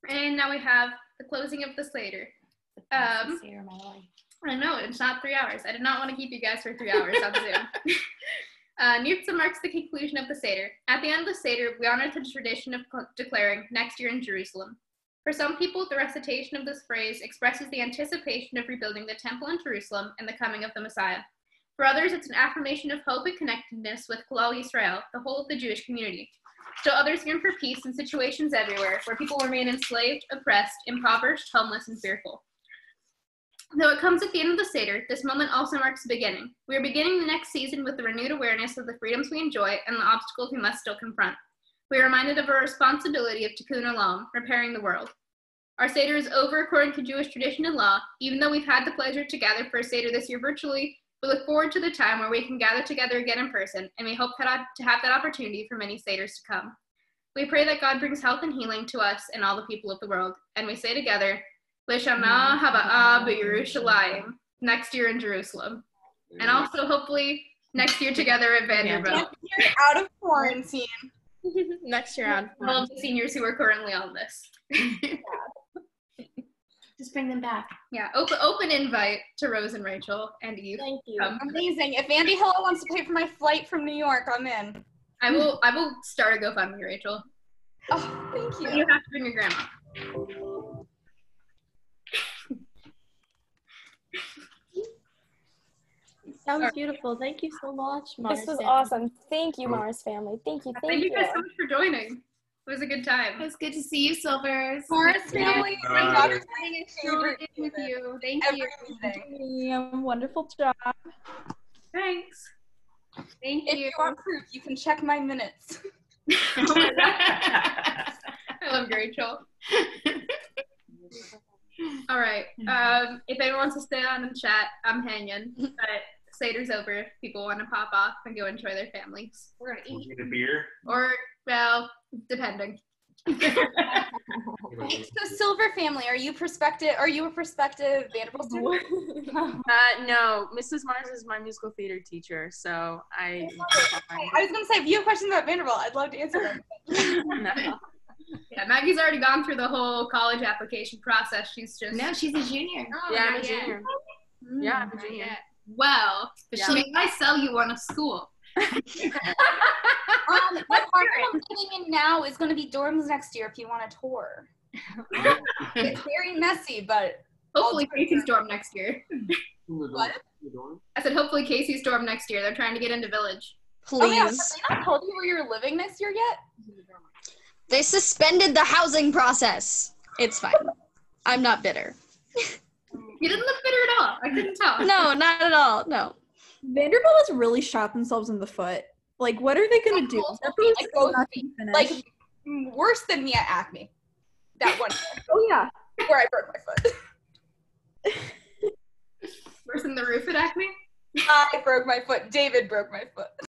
And now we have the closing of the Seder. I know, it's not 3 hours. I did not want to keep you guys for 3 hours on Zoom. Nirtza marks the conclusion of the Seder. At the end of the Seder, we honor the tradition of declaring next year in Jerusalem. For some people, the recitation of this phrase expresses the anticipation of rebuilding the temple in Jerusalem and the coming of the Messiah. For others, it's an affirmation of hope and connectedness with Klal Yisrael, the whole of the Jewish community. Still others yearn for peace in situations everywhere where people remain enslaved, oppressed, impoverished, homeless, and fearful. Though it comes at the end of the Seder, this moment also marks the beginning. We are beginning the next season with the renewed awareness of the freedoms we enjoy and the obstacles we must still confront. We are reminded of our responsibility of tikkun olam, repairing the world. Our Seder is over according to Jewish tradition and law. Even though we've had the pleasure to gather for a Seder this year virtually, we look forward to the time where we can gather together again in person, and we hope to have that opportunity for many Seders to come. We pray that God brings health and healing to us and all the people of the world, and we say together, L'shana haba'a b'Yerushalayim, next year in Jerusalem. And also, hopefully, next year together at Vanderbilt. Next year out of quarantine. Next year on. All of the seniors who are currently on this. Just bring them back. Yeah, open invite to Rose and Rachel and Eve. Thank you. Amazing. If Andy Hill wants to pay for my flight from New York, I'm in. I will start a GoFundMe, Rachel. Oh, thank you. You have to bring your grandma. Sounds beautiful. Thank you so much, Mars. This was awesome. Thank you, Mars family. Thank you. Thank you guys so much for joining. It was a good time. It was good to see you, Silvers. Mars family, my daughter's playing a favorite with you. Thank you. Wonderful job. Thanks. Thank If you. you want proof, you can check my minutes. I love Rachel. All right. If anyone wants to stay on and chat, I'm hanging. But Seder's over if people want to pop off and go enjoy their families. We're going to eat. Get a beer. Or, well, depending. So Silver family, are you a prospective Vanderbilt student? No, Mrs. Mars is my musical theater teacher, so I was gonna say, if you have questions about Vanderbilt, I'd love to answer them. no. Yeah, Maggie's already gone through the whole college application process. She's just She's a junior. Oh, Yeah, I'm a not yet. junior. Yeah, I'm a junior. Well, but Yeah. she might sell you on a school. The apartment I'm living in now is going to be dorms next year if you want a tour. It's very messy, but Hopefully Casey's dorm next year. What? I said hopefully Casey's dorm next year. They're trying to get into Village. Please. Oh yeah, have they not told you where you're living next year yet? They suspended the housing process. It's fine. I'm not bitter. You didn't look bitter at all. I couldn't tell. No, not at all. No. Vanderbilt has really shot themselves in the foot. Like, what are they gonna do? They're Like, still both not feet. finished. Like, worse than me at Acme. That one year. Oh yeah. Where I broke my foot. Worse than the roof at Acme? I broke my foot. David broke my foot.